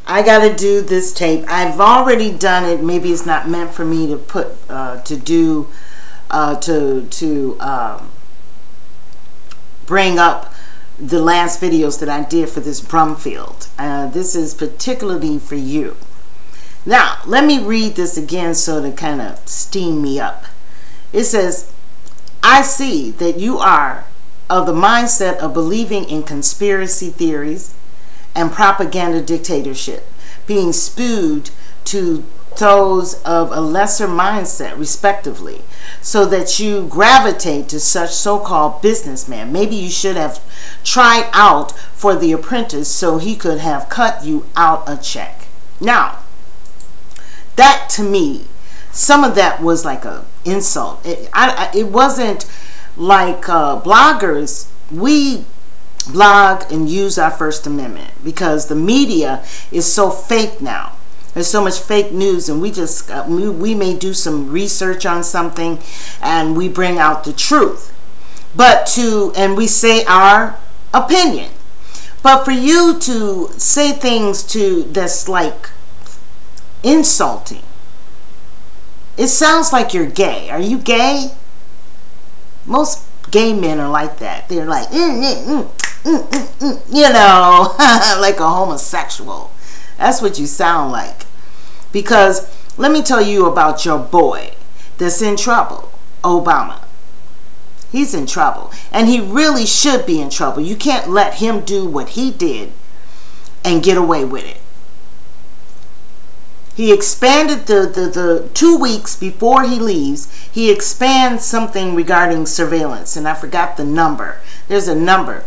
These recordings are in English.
I got to do this tape. I've already done it. Maybe it's not meant for me to put bring up the last videos that I did for this Brumfield. This is particularly for you. Now, let me read this again so to kind of steam me up. It says, I see that you are of the mindset of believing in conspiracy theories and propaganda dictatorship, being spewed to those of a lesser mindset, respectively, so that you gravitate to such so-called businessmen. Maybe you should have tried out for The Apprentice so he could have cut you out a check. Now, that to me, some of that was like a insult. It wasn't like bloggers. We blog and use our First Amendment because the media is so fake now. There's so much fake news, and we just we may do some research on something and we bring out the truth, and we say our opinion. But for you to say things that's like insulting, it sounds like you're gay. Are you gay? Most gay men are like that. They're like, you know, like a homosexual. That's what you sound like. Because let me tell you about your boy that's in trouble, Obama. He's in trouble. And he really should be in trouble. You can't let him do what he did and get away with it. He expanded the 2 weeks before he leaves, he expands something regarding surveillance. And I forgot the number. There's a number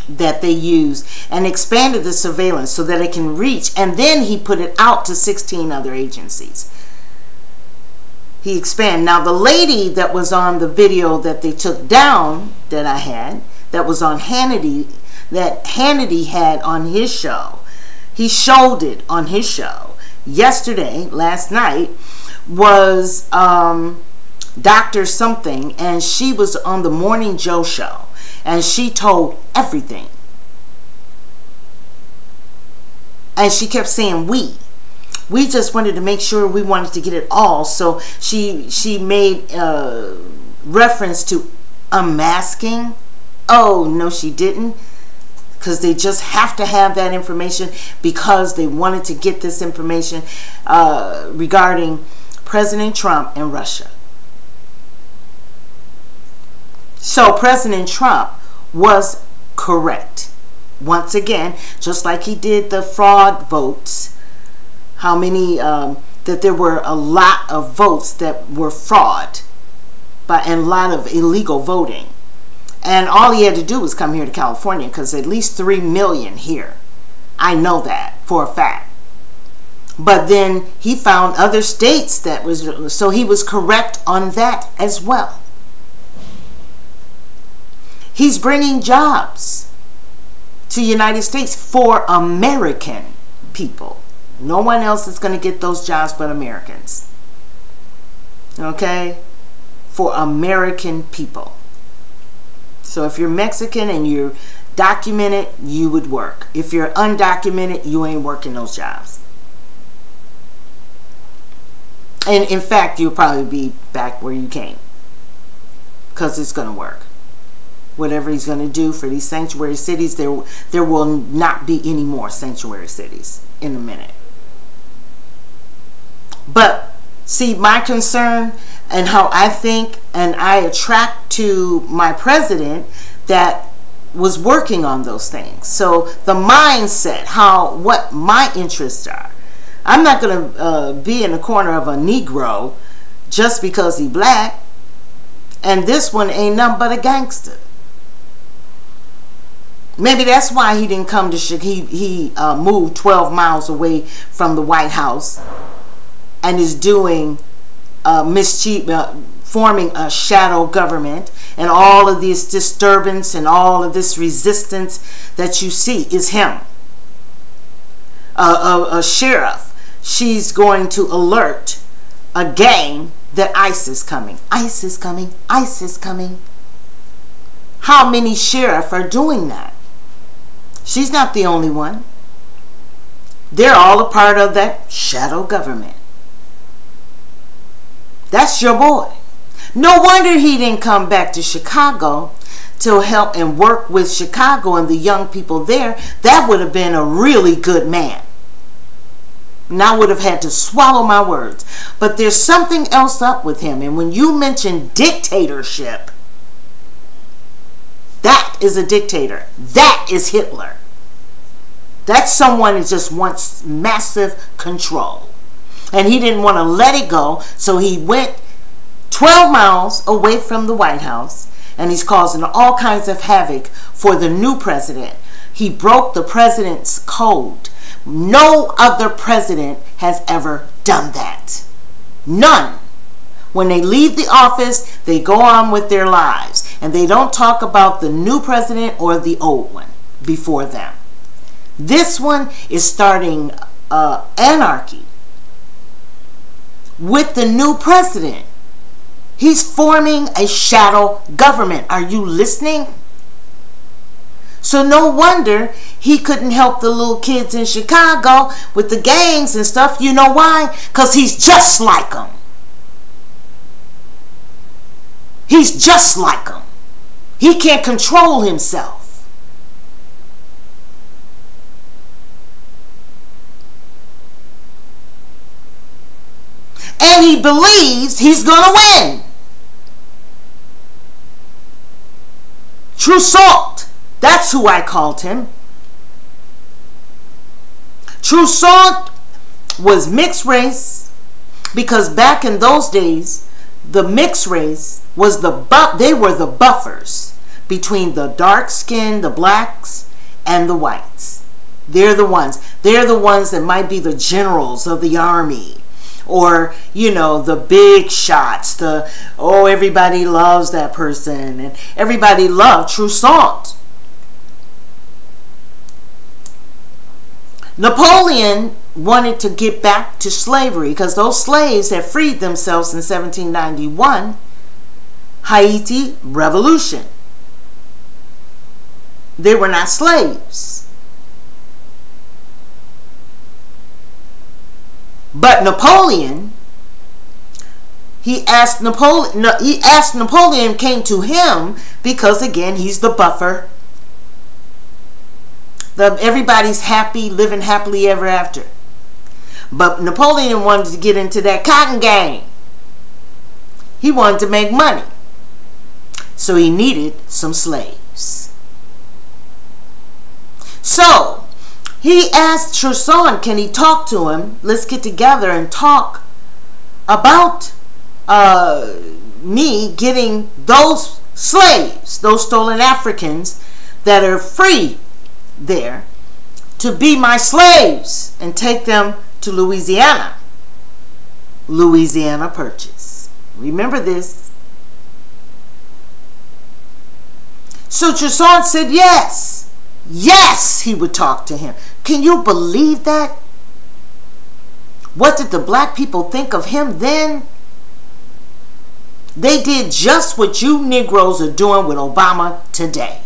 that they use, and expanded the surveillance so that it can reach, and then he put it out to 16 other agencies. He expanded. Now the lady that was on the video that they took down that I had, that was on Hannity, that Hannity had on his show, he showed it on his show yesterday, last night, was Dr. Something, and she was on the Morning Joe show. And she told everything. And she kept saying we. We just wanted to make sure we wanted to get it all. So she made reference to unmasking. Oh, no, she didn't. Because they just have to have that information because they wanted to get this information regarding President Trump and Russia. So President Trump was correct. Once again, just like he did the fraud votes, how many, that there were a lot of votes that were fraud, and a lot of illegal voting. And all he had to do was come here to California, because at least 3 million here. I know that for a fact. But then he found other states that was, so he was correct on that as well. He's bringing jobs to the United States for American people. No one else is going to get those jobs but Americans. Okay? For American people. So if you're Mexican and you're documented, you would work. If you're undocumented, you ain't working those jobs. And in fact, you'll probably be back where you came. Because it's going to work. Whatever he's going to do for these sanctuary cities, there will not be any more sanctuary cities in a minute. But see, my concern and how I think and I attract to my president that was working on those things. So the mindset, what my interests are. I'm not going to be in the corner of a Negro just because he's black. And this one ain't nothing but a gangster. Maybe that's why he didn't come to Chicago. He moved 12 miles away from the White House and is doing mischief, forming a shadow government, and all of this disturbance and all of this resistance that you see is him. A sheriff, she's going to alert a gang that ICE is coming. ICE is coming. ICE is coming. How many sheriffs are doing that? She's not the only one. They're all a part of that shadow government. That's your boy. No wonder he didn't come back to Chicago to help and work with Chicago and the young people there. That would have been a really good man. And I would have had to swallow my words. But there's something else up with him. And when you mention dictatorship, that is a dictator. That is Hitler. That's someone who just wants massive control. And he didn't want to let it go, so he went 12 miles away from the White House, and he's causing all kinds of havoc for the new president. He broke the president's code. No other president has ever done that. None. When they leave the office, they go on with their lives, and they don't talk about the new president or the old one before them. This one is starting anarchy with the new president. He's forming a shadow government. Are you listening? So no wonder he couldn't help the little kids in Chicago with the gangs and stuff. You know why? Because he's just like them. He's just like them. He can't control himself. And he believes he's going to win. True Salt. That's who I called him. True Salt was mixed race because back in those days, the mixed race was they were the buffers between the dark skin, the blacks, and the whites. They're the ones. They're the ones that might be the generals of the army. Or, you know, the big shots, everybody loves that person, and everybody loved True Salt. Napoleon wanted to get back to slavery because those slaves had freed themselves in 1791, Haiti Revolution. They were not slaves. But Napoleon, Napoleon came to him because, again, he's the buffer. Everybody's happy, living happily ever after. But Napoleon wanted to get into that cotton game. He wanted to make money. So he needed some slaves. So he asked Toussaint, can he talk to him? Let's get together and talk about me getting those slaves, those stolen Africans that are free there, to be my slaves and take them to Louisiana. Louisiana Purchase. Remember this. So Toussaint said yes. Yes, he would talk to him. Can you believe that? What did the black people think of him then? They did just what you Negroes are doing with Obama today.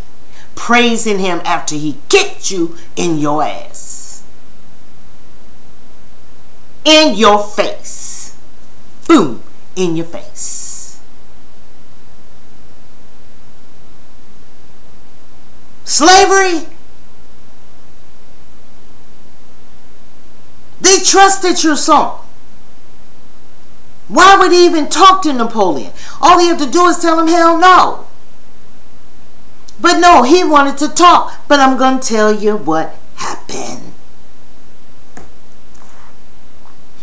Praising him after he kicked you in your ass. In your face. Boom, in your face. Slavery. They trusted Toussaint. Why would he even talk to Napoleon? All he had to do is tell him hell no. But no, he wanted to talk. But I'm going to tell you what happened.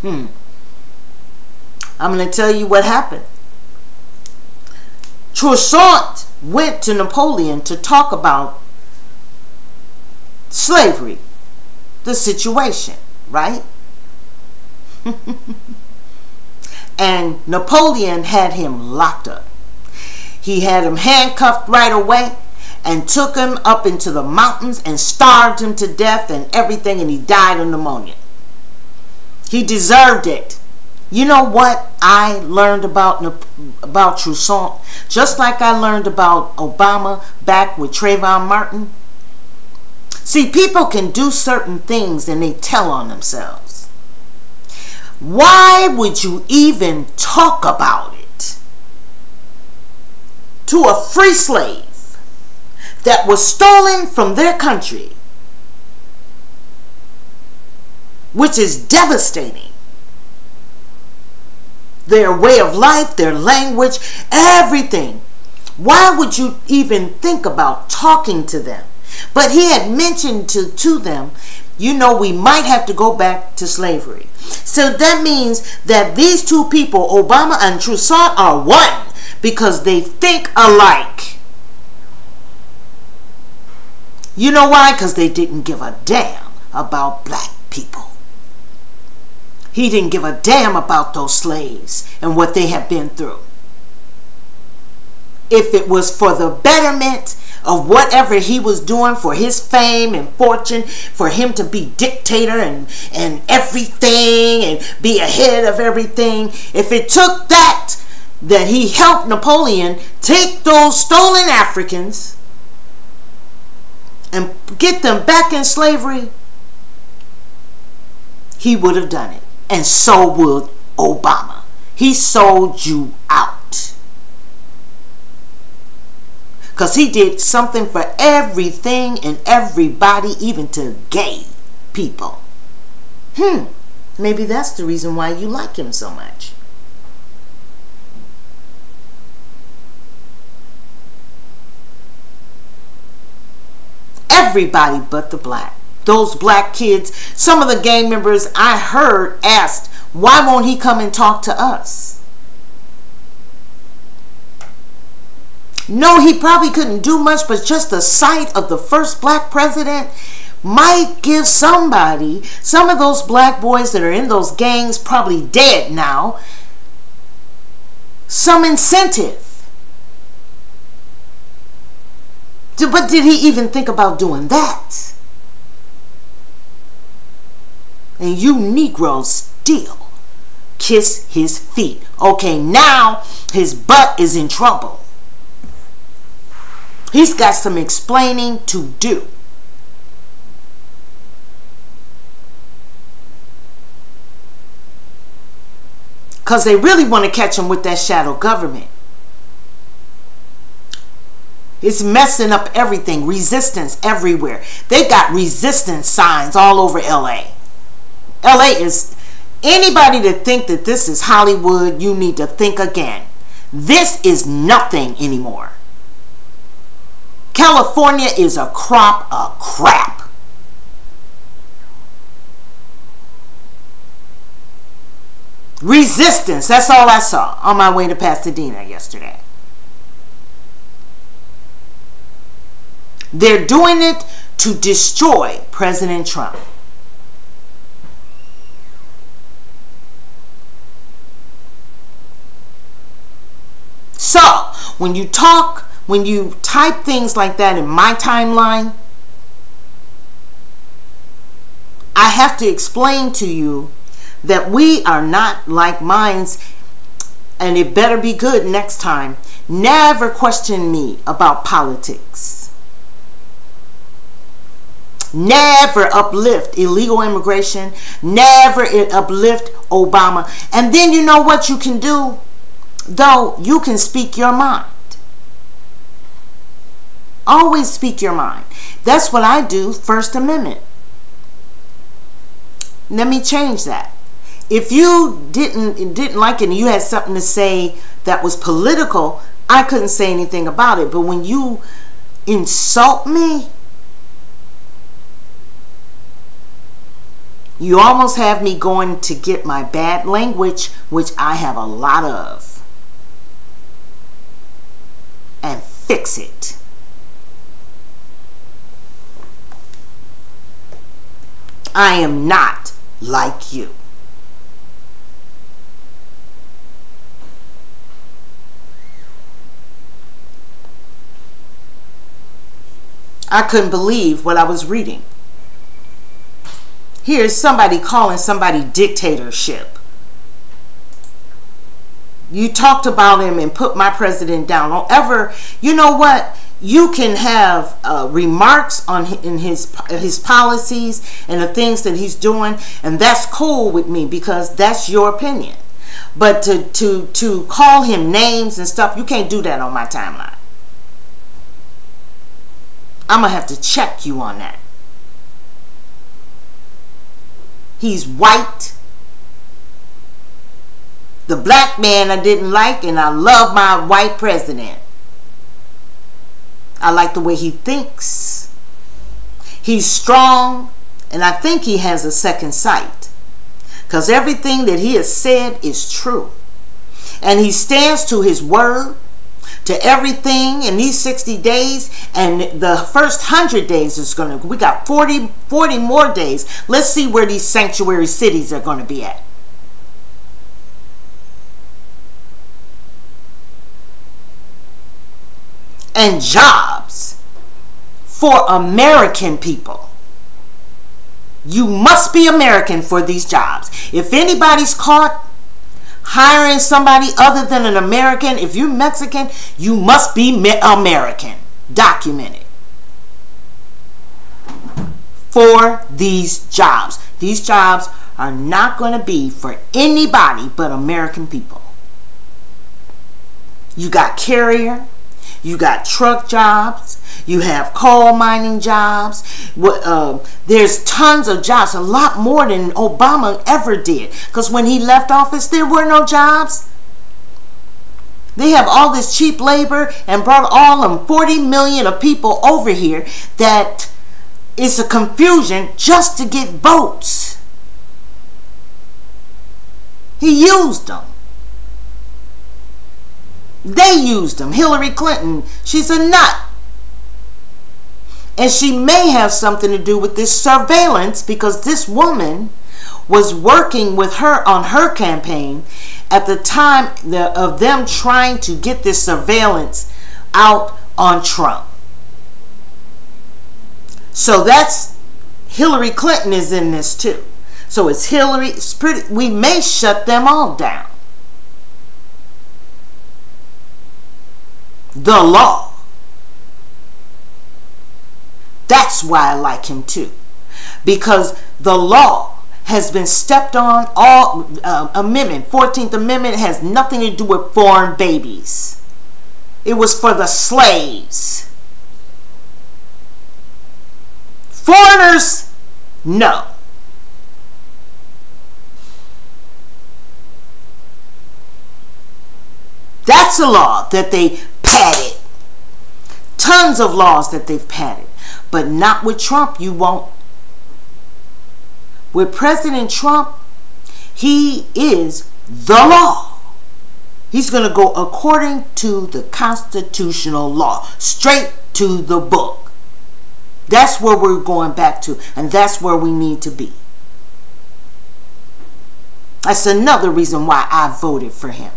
I'm going to tell you what happened. Toussaint went to Napoleon to talk about slavery, the situation, right? And Napoleon had him locked up. He had him handcuffed right away and took him up into the mountains and starved him to death and everything, and he died of pneumonia. He deserved it. You know what I learned about Toussaint? Just like I learned about Obama back with Trayvon Martin. See, people can do certain things and they tell on themselves. Why would you even talk about it to a free slave that was stolen from their country, which is devastating? Their way of life, their language, everything. Why would you even think about talking to them? But he had mentioned to them, you know, we might have to go back to slavery. So that means that these two people, Obama and Toussaint, are one because they think alike. You know why? Because they didn't give a damn about black people. He didn't give a damn about those slaves and what they have been through. If it was for the betterment of whatever he was doing for his fame and fortune, for him to be dictator and everything and be ahead of everything, if it took that he helped Napoleon take those stolen Africans and get them back in slavery, he would have done it. And so would Obama. He sold you out. Because he did something for everything and everybody, even to gay people. Maybe that's the reason why you like him so much. Everybody but the black. Those black kids, some of the gang members I heard asked, why won't he come and talk to us? No, he probably couldn't do much, but just the sight of the first black president might give somebody, some of those black boys that are in those gangs, probably dead now, some incentive. But did he even think about doing that? And you Negroes still kiss his feet. Okay, now his butt is in trouble. He's got some explaining to do. Because they really want to catch him with that shadow government. It's messing up everything. Resistance everywhere. They got resistance signs all over LA. LA is, anybody that think that this is Hollywood, you need to think again. This is nothing anymore. California is a crop of crap. Resistance, that's all I saw on my way to Pasadena yesterday. They're doing it to destroy President Trump. So, when you talk, when you type things like that in my timeline, I have to explain to you that we are not like minds, and it better be good next time. Never question me about politics. Never uplift illegal immigration. Never uplift Obama. And then you know what you can do? Though you can speak your mind. Always speak your mind. That's what I do, First Amendment. Let me change that. If you didn't like it and you had something to say that was political, I couldn't say anything about it. But when you insult me, you almost have me going to get my bad language, which I have a lot of, and fix it. I am not like you. I couldn't believe what I was reading. Here's somebody calling somebody dictatorship. You talked about him and put my president down. Don't ever, you know what? you can have remarks on in his policies and the things that he's doing, and that's cool with me because that's your opinion. But to call him names and stuff, you can't do that on my timeline. I'm gonna have to check you on that. He's white. The black man I didn't like, and I love my white president. I like the way he thinks. He's strong, and I think he has a second sight. Because everything that he has said is true. And he stands to his word, to everything in these 60 days. And the first 100 days is going to, we got 40 more days. Let's see where these sanctuary cities are going to be at. And jobs for American people. You must be American for these jobs. If anybody's caught hiring somebody other than an American, if you're Mexican, you must be American. Documented. For these jobs. These jobs are not going to be for anybody but American people. You got carrier. You got truck jobs. You have coal mining jobs. There's tons of jobs, a lot more than Obama ever did. Because when he left office, there were no jobs. They have all this cheap labor and brought all them 40 million of people over here that is a confusion just to get votes. He used them. They used them. Hillary Clinton, she's a nut. And she may have something to do with this surveillance because this woman was working with her on her campaign at the time of them trying to get this surveillance out on Trump. So that's Hillary Clinton is in this too. So it's Hillary. We may shut them all down. The law. That's why I like him too. Because the law has been stepped on. All amendment, 14th Amendment has nothing to do with foreign babies. It was for the slaves. Foreigners, no. That's a law that they padded. Tons of laws that they've padded. But not with Trump, you won't. With President Trump, he is the law. He's going to go according to the constitutional law. Straight to the book. That's where we're going back to. And that's where we need to be. That's another reason why I voted for him.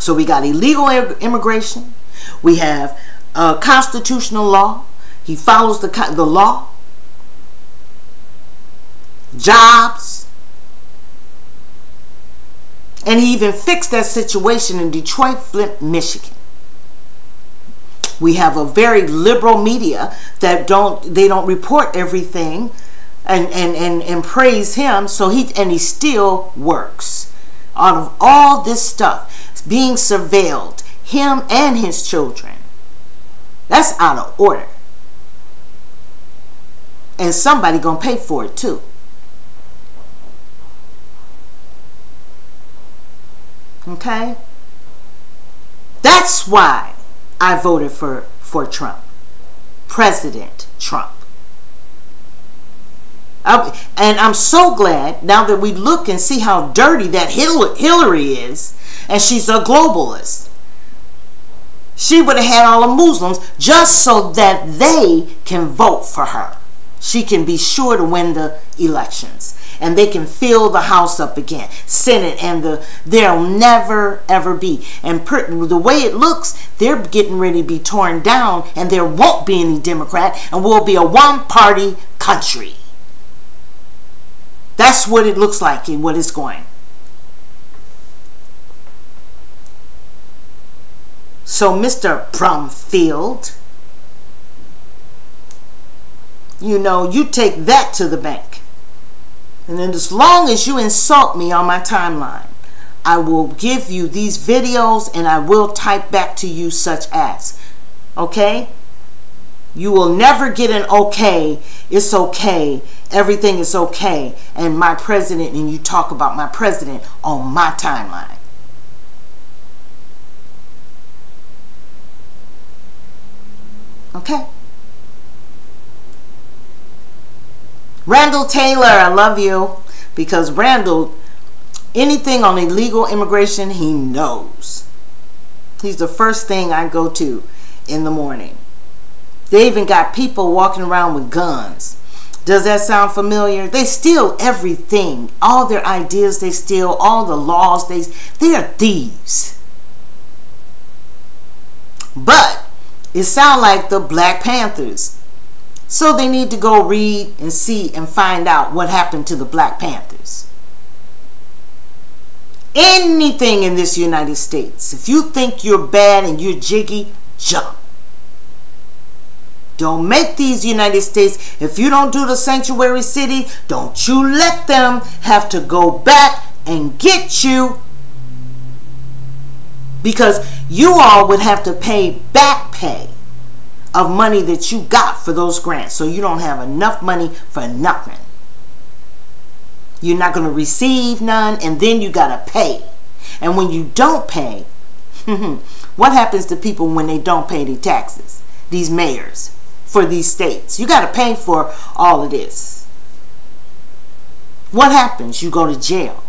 So we got illegal immigration. We have constitutional law. He follows the law. Jobs. And he even fixed that situation in Detroit, Flint, Michigan. We have a very liberal media that don't report everything and praise him. So he still works. Out of all this stuff being surveilled, him and his children, that's out of order. And somebody gonna pay for it too. Okay? That's why I voted for Trump. President Trump. And I'm so glad now that we look and see how dirty that Hillary is, and she's a globalist. She would have had all the Muslims just so that they can vote for her. She can be sure to win the elections. And they can fill the House up again. Senate, and there'll never, ever be. And the way it looks, they're getting ready to be torn down, and there won't be any Democrat, and we'll be a one-party country. That's what it looks like and what it's going. So Mr. Brumfield, you know, you take that to the bank. And then as long as you insult me on my timeline, I will give you these videos and I will type back to you such as, okay? You will never get an okay, it's okay, everything is okay, and my president, and you talk about my president on my timeline. Okay? Randall Taylor, I love you, because Randall, anything on illegal immigration, he knows. He's the first thing I go to in the morning. They even got people walking around with guns. Does that sound familiar? They steal everything. All their ideas they steal, all the laws they are thieves. But it sounds like the Black Panthers. So they need to go read and see and find out what happened to the Black Panthers. Anything in this United States, if you think you're bad and you're jiggy, jump. Don't make these United States, if you don't do the sanctuary city, don't you let them have to go back and get you. Because you all would have to pay back pay of money that you got for those grants. So you don't have enough money for nothing. You're not going to receive none, and then you got to pay. And when you don't pay, what happens to people when they don't pay their taxes? These mayors for these states. You got to pay for all of this. What happens? You go to jail.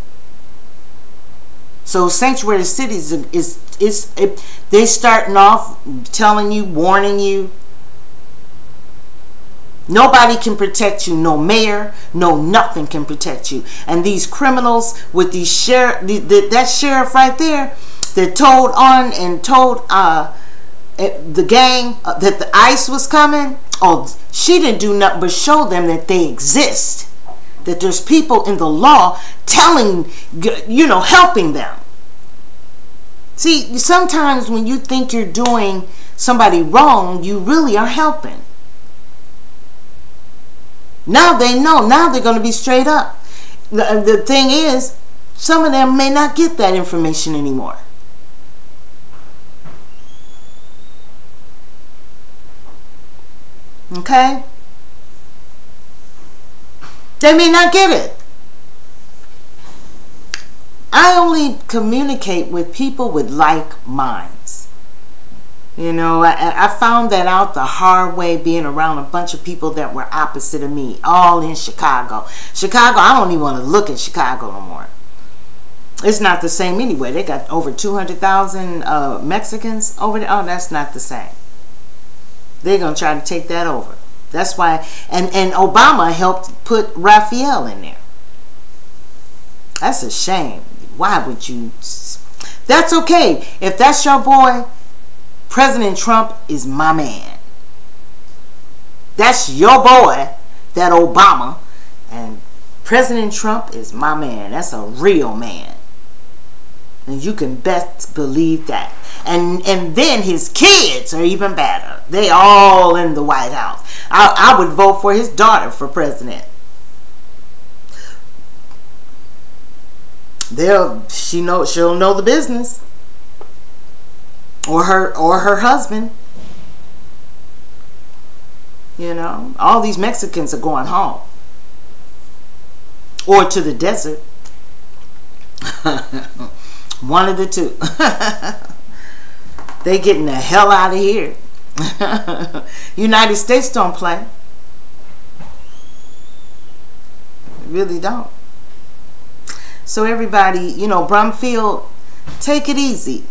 So sanctuary cities they starting off telling you, warning you. Nobody can protect you. No mayor, no nothing can protect you. And these criminals with these that sheriff right there that told on and told the gang that the ICE was coming. Oh, she didn't do nothing but show them that they exist. That there's people in the law telling, you know, helping them. See, sometimes when you think you're doing somebody wrong, you really are helping. Now they know. Now they're going to be straight up. The thing is, some of them may not get that information anymore. Okay? They may not get it. I only communicate with people with like minds. You know, I found that out the hard way being around a bunch of people that were opposite of me, all in Chicago. Chicago, I don't even want to look at Chicago no more. It's not the same anyway. They got over 200,000 Mexicans over there. Oh, that's not the same. They're going to try to take that over. That's why, and Obama helped put Raphael in there. That's a shame. Why would you? That's okay. If that's your boy, President Trump is my man. That's your boy, that Obama, and President Trump is my man. That's a real man. And you can best believe that. And then his kids are even better. They all in the White House. I would vote for his daughter for president. She'll know the business. Or her husband. You know, all these Mexicans are going home. Or to the desert. One of the two. They getting the hell out of here. United States don't play. Really don't. So everybody, you know, Brumfield, take it easy.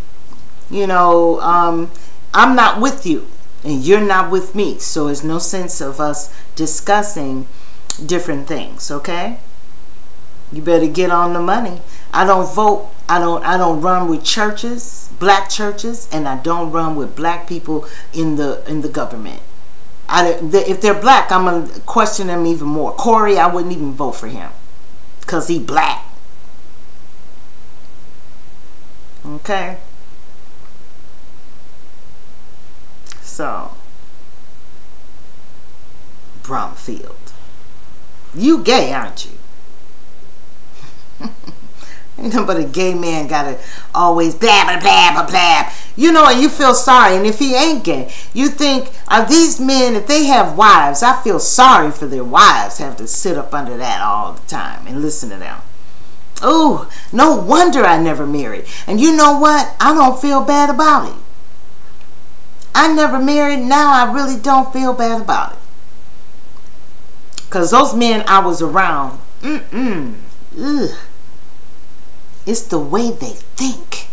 You know, I'm not with you and you're not with me. So there's no sense of us discussing different things, okay? You better get on the money. I don't vote. I don't run with churches, black churches, and I don't run with black people in the government. If they're black, I'm gonna question them even more. Corey, I wouldn't even vote for him because he black. Okay. So, Brumfield, you gay, aren't you? Ain't nothing but a gay man gotta always blah, blah, blah, blah, blah. You know, and you feel sorry. And if he ain't gay, you think, are these men, if they have wives, I feel sorry for their wives, have to sit up under that all the time and listen to them. Oh, no wonder I never married. And you know what? I don't feel bad about it. I never married. Now I really don't feel bad about it. Because those men I was around, ugh. It's the way they think.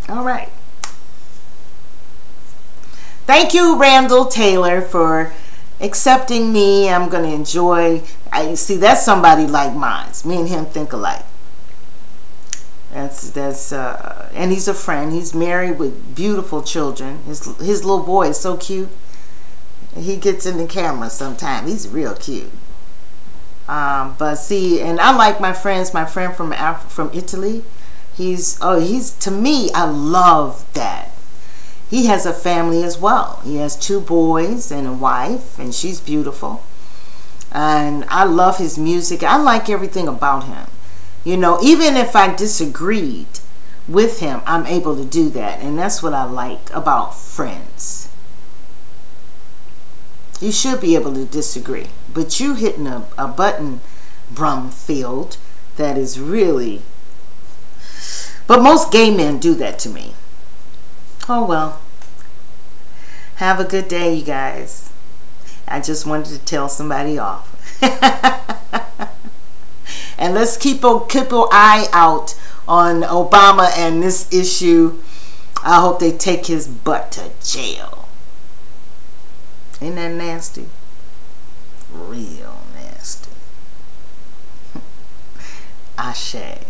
All right. Thank you, Randall Taylor, for accepting me. I'm going to enjoy. See, that's somebody like mine. Me and him think alike. And he's a friend. He's married with beautiful children. His little boy is so cute. He gets in the camera sometimes. He's real cute. But see, and I like my friend from Italy. He's to me, I love that. He has a family as well. He has 2 boys and a wife, and she's beautiful. And I love his music. I like everything about him. You know, even if I disagreed with him, I'm able to do that. And that's what I like about friends. You should be able to disagree. But you hitting a button, Brumfield, that is really... But most gay men do that to me. Oh well. Have a good day, you guys. I just wanted to tell somebody off. And let's keep an eye out on Obama and this issue. I hope they take his butt to jail. Ain't that nasty? Real nasty. Ashe.